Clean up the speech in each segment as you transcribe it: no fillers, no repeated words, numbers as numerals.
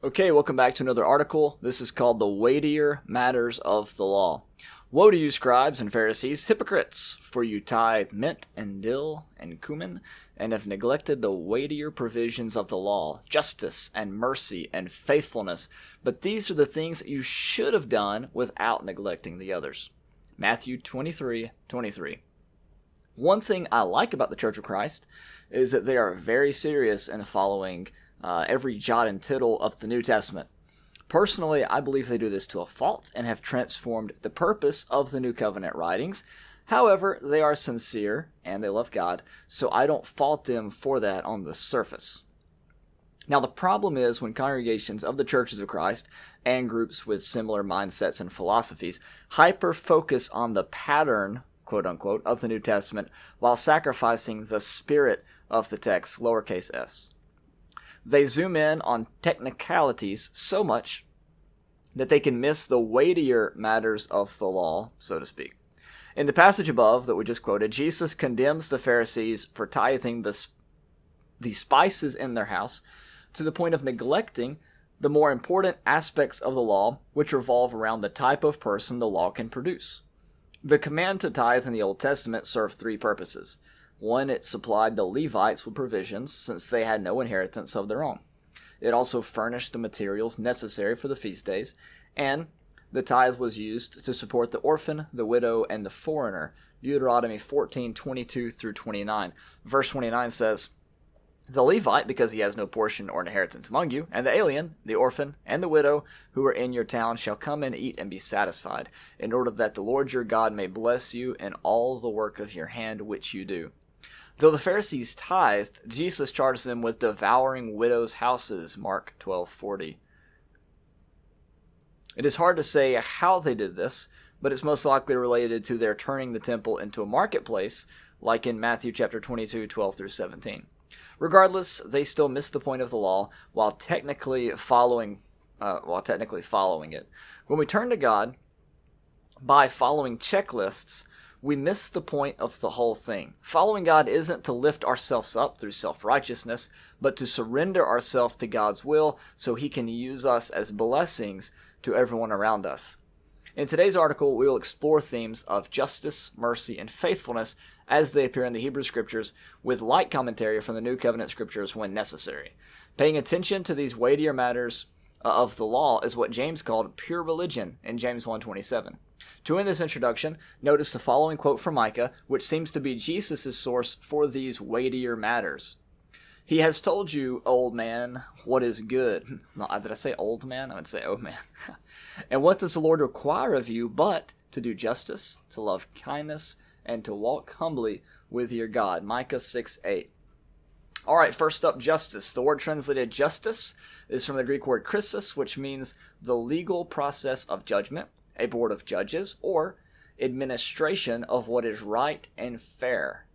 Okay, welcome back to another article. This is called The Weightier Matters of the Law. Woe to you, scribes and Pharisees, hypocrites, for you tithe mint and dill and cummin, and have neglected the weightier provisions of the law, justice and mercy and faithfulness. But these are the things that you should have done without neglecting the others. Matthew 23:23. One thing I like about the Church of Christ is that they are very serious in following every jot and tittle of the New Testament. Personally, I believe they do this to a fault and have transformed the purpose of the New Covenant writings. However, they are sincere and they love God, so I don't fault them for that on the surface. Now, the problem is when congregations of the Churches of Christ and groups with similar mindsets and philosophies hyper-focus on the pattern, quote-unquote, of the New Testament while sacrificing the spirit of the text, lowercase s. They zoom in on technicalities so much that they can miss the weightier matters of the law, so to speak. In the passage above that we just quoted, Jesus condemns the Pharisees for tithing the spices in their house to the point of neglecting the more important aspects of the law, which revolve around the type of person the law can produce. The command to tithe in the Old Testament served three purposes. One, it supplied the Levites with provisions since they had no inheritance of their own. It also furnished the materials necessary for the feast days, and the tithe was used to support the orphan, the widow, and the foreigner. Deuteronomy 14:22 through 29. Verse 29 says, "The Levite, because he has no portion or inheritance among you, and the alien, the orphan, and the widow who are in your town shall come and eat and be satisfied, in order that the Lord your God may bless you in all the work of your hand which you do." Though the Pharisees tithed, Jesus charged them with devouring widows' houses, Mark 12:40. It is hard to say how they did this, but it's most likely related to their turning the temple into a marketplace, like in Matthew chapter 22:12 through 17. Regardless, they still missed the point of the law while technically following it. When we turn to God by following checklists, we miss the point of the whole thing. Following God isn't to lift ourselves up through self-righteousness, but to surrender ourselves to God's will so He can use us as blessings to everyone around us. In today's article, we will explore themes of justice, mercy, and faithfulness as they appear in the Hebrew Scriptures, with light commentary from the New Covenant Scriptures when necessary. Paying attention to these weightier matters of the law is what James called pure religion in James 1:27. To end this introduction, notice the following quote from Micah, which seems to be Jesus' source for these weightier matters. "He has told you, old man, what is good." No, did I say old man? I would say oh man. "And what does the Lord require of you but to do justice, to love kindness, and to walk humbly with your God?" Micah 6:8. All right, first up, justice. The word translated justice is from the Greek word krisis, which means the legal process of judgment, a board of judges, or administration of what is right and fair.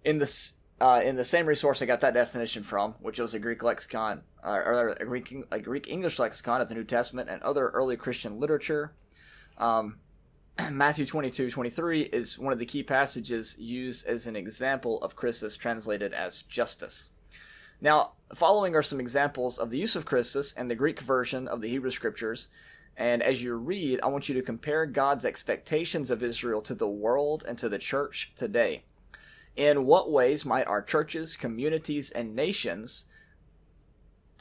In the same resource I got that definition from, which was a Greek lexicon, or a Greek English lexicon of the New Testament and other early Christian literature. Matthew 22:23 is one of the key passages used as an example of krisis translated as justice. Now, following are some examples of the use of krisis in the Greek version of the Hebrew Scriptures. And as you read, I want you to compare God's expectations of Israel to the world and to the church today. In what ways might our churches, communities, and nations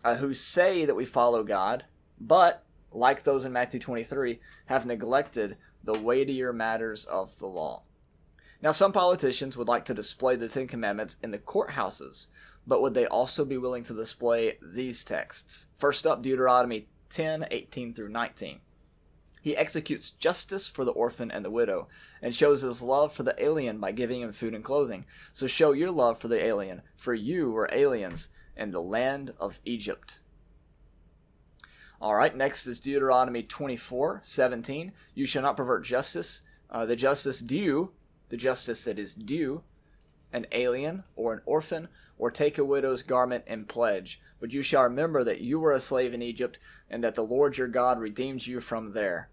who say that we follow God, but, like those in Matthew 23, have neglected the weightier matters of the law? Now, some politicians would like to display the Ten Commandments in the courthouses, but would they also be willing to display these texts? First up, Deuteronomy 10:18 through 19. "He executes justice for the orphan and the widow, and shows his love for the alien by giving him food and clothing. So show your love for the alien, for you were aliens in the land of Egypt." All right, next is Deuteronomy 24:17. "You shall not pervert justice, the justice that is due, an alien or an orphan, or take a widow's garment in pledge. But you shall remember that you were a slave in Egypt, and that the Lord your God redeemed you from there."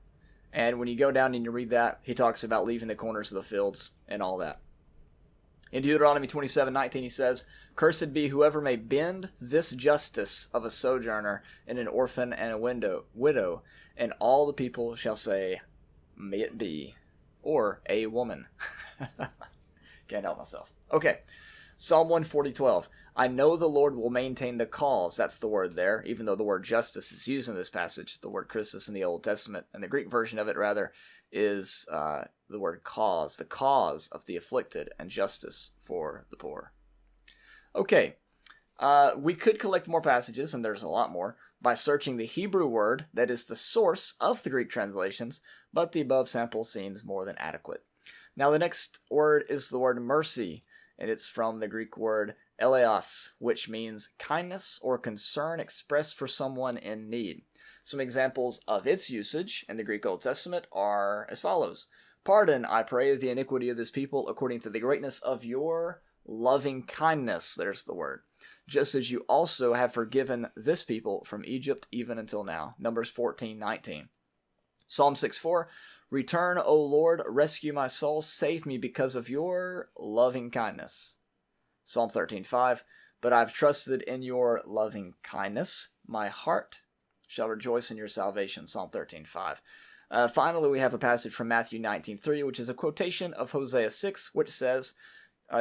And when you go down and you read that, he talks about leaving the corners of the fields and all that. In Deuteronomy 27:19, he says, "Cursed be whoever may bend this justice of a sojourner and an orphan and a widow, and all the people shall say, may it be," or a woman. Can't help myself. Okay, Psalm 140:12. "I know the Lord will maintain the cause," that's the word there, even though the word justice is used in this passage. The word Christus in the Old Testament, and the Greek version of it, rather, is the word cause, the cause of the afflicted, and justice for the poor. Okay, we could collect more passages, and there's a lot more, by searching the Hebrew word that is the source of the Greek translations, but the above sample seems more than adequate. Now the next word is the word mercy, and it's from the Greek word eleos, which means kindness or concern expressed for someone in need. Some examples of its usage in the Greek Old Testament are as follows. "Pardon, I pray, the iniquity of this people according to the greatness of your loving kindness," there's the word, "just as you also have forgiven this people from Egypt even until now." Numbers 14:19. Psalm 6:4, "Return, O Lord, rescue my soul, save me because of your loving kindness." Psalm 13:5, "But I've trusted in your loving kindness. My heart shall rejoice in your salvation." Psalm 13:5. Finally, we have a passage from Matthew 19:3, which is a quotation of Hosea 6, which says,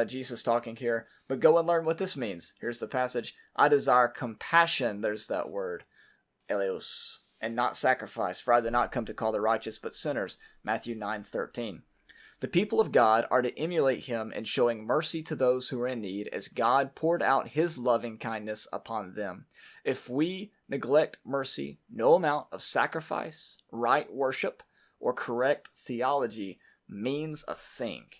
Jesus talking here, "But go and learn what this means." Here's the passage. "I desire compassion," there's that word, eleos, "and not sacrifice, for I did not come to call the righteous, but sinners." Matthew 9:13. The people of God are to emulate him in showing mercy to those who are in need, as God poured out his loving kindness upon them. If we neglect mercy, no amount of sacrifice, right worship, or correct theology means a thing.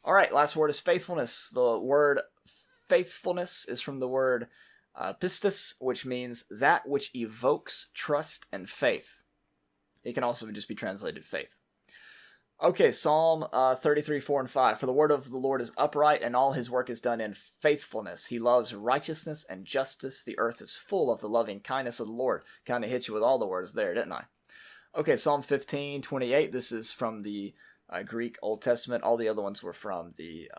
All right, last word is faithfulness. The word faithfulness is from the word pistis, which means that which evokes trust and faith. It can also just be translated faith. Okay, Psalm 33:4-5. "For the word of the Lord is upright, and all his work is done in faithfulness. He loves righteousness and justice. The earth is full of the loving kindness of the Lord." Kind of hit you with all the words there, didn't I? Okay, Psalm 15:28. This is from the Greek Old Testament. All the other ones were from the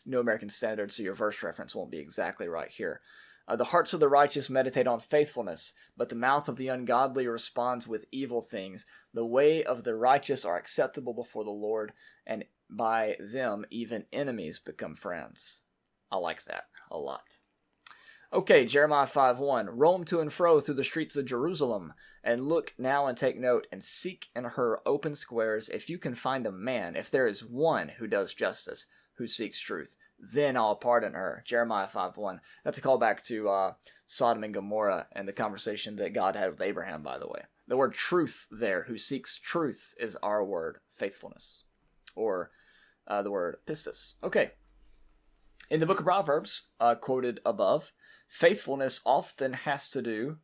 New American Standard, so your verse reference won't be exactly right here. "The hearts of the righteous meditate on faithfulness, but the mouth of the ungodly responds with evil things. The way of the righteous are acceptable before the Lord, and by them even enemies become friends." I like that a lot. Okay, Jeremiah 5:1. "Roam to and fro through the streets of Jerusalem, and look now and take note, and seek in her open squares, if you can find a man, if there is one who does justice, who seeks truth, then I'll pardon her." Jeremiah 5:1. That's a callback to Sodom and Gomorrah and the conversation that God had with Abraham, by the way. The word truth there, who seeks truth, is our word faithfulness, or the word pistis. Okay. In the book of Proverbs, quoted above, faithfulness often has to do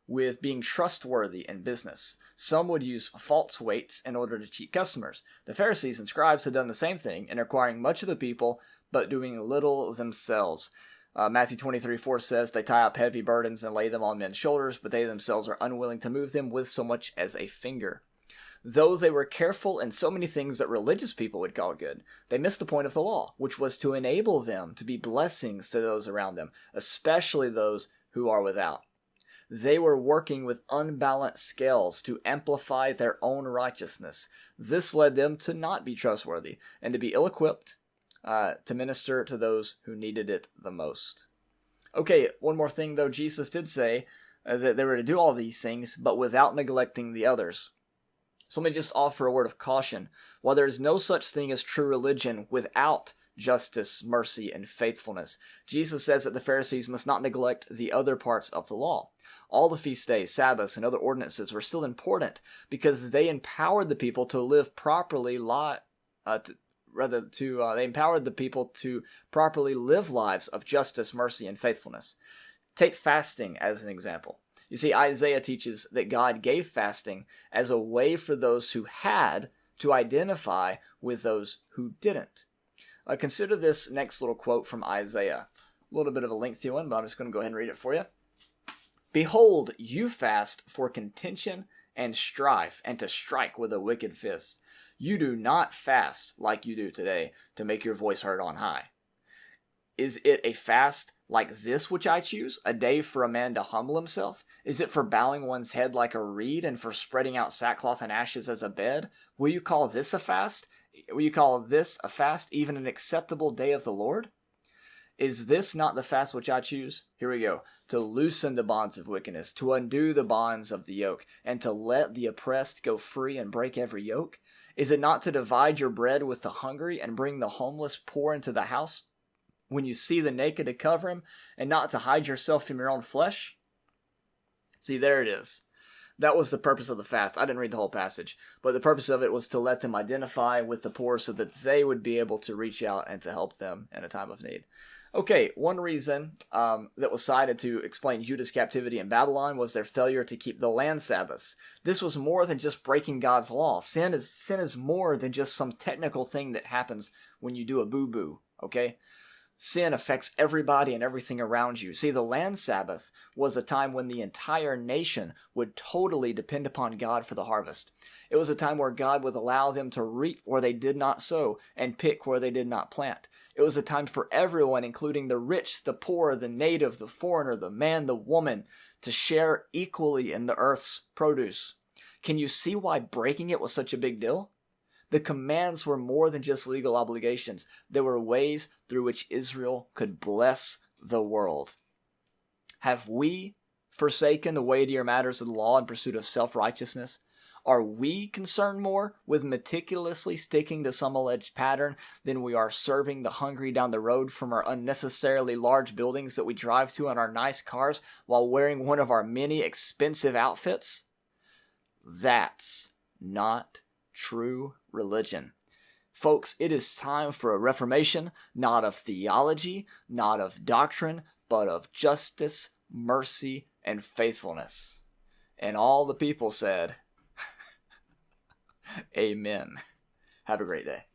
with being trustworthy in business. Some would use false weights in order to cheat customers. The Pharisees and scribes had done the same thing in acquiring much of the people, but doing little themselves. Matthew 23:4 says, "They tie up heavy burdens and lay them on men's shoulders, but they themselves are unwilling to move them with so much as a finger." Though they were careful in so many things that religious people would call good, they missed the point of the law, which was to enable them to be blessings to those around them, especially those who are without. They were working with unbalanced scales to amplify their own righteousness. This led them to not be trustworthy and to be ill-equipped to minister to those who needed it the most. Okay, one more thing though. Jesus did say that they were to do all these things, but without neglecting the others. So let me just offer a word of caution. While there is no such thing as true religion without justice, mercy, and faithfulness, Jesus says that the Pharisees must not neglect the other parts of the law. All the feast days, Sabbaths, and other ordinances were still important because they empowered the people to live properly. They empowered the people to properly live lives of justice, mercy, and faithfulness. Take fasting as an example. You see, Isaiah teaches that God gave fasting as a way for those who had to identify with those who didn't. Consider this next little quote from Isaiah. A little bit of a lengthy one, but I'm just going to go ahead and read it for you. "Behold, you fast for contention and strife, and to strike with a wicked fist. You do not fast like you do today to make your voice heard on high. Is it a fast like this which I choose, a day for a man to humble himself? Is it for bowing one's head like a reed and for spreading out sackcloth and ashes as a bed? Will you call this a fast? Will you call this a fast, even an acceptable day of the Lord? Is this not the fast which I choose? Here we go. To loosen the bonds of wickedness, to undo the bonds of the yoke, and to let the oppressed go free and break every yoke? Is it not to divide your bread with the hungry and bring the homeless poor into the house? When you see the naked, to cover him, and not to hide yourself from your own flesh? See, there it is. That was the purpose of the fast. I didn't read the whole passage, but the purpose of it was to let them identify with the poor so that they would be able to reach out and to help them in a time of need. Okay, one reason that was cited to explain Judah's captivity in Babylon was their failure to keep the land Sabbaths. This was more than just breaking God's law. Sin is more than just some technical thing that happens when you do a boo-boo, okay? Sin affects everybody and everything around you. See, the land Sabbath was a time when the entire nation would totally depend upon God for the harvest. It was a time where God would allow them to reap where they did not sow and pick where they did not plant. It was a time for everyone, including the rich, the poor, the native, the foreigner, the man, the woman, to share equally in the earth's produce. Can you see why breaking it was such a big deal? The commands were more than just legal obligations. There were ways through which Israel could bless the world. Have we forsaken the weightier matters of the law in pursuit of self-righteousness? Are we concerned more with meticulously sticking to some alleged pattern than we are serving the hungry down the road from our unnecessarily large buildings that we drive to in our nice cars while wearing one of our many expensive outfits? That's not true religion. Folks, it is time for a reformation, not of theology, not of doctrine, but of justice, mercy, and faithfulness. And all the people said, Amen. Have a great day.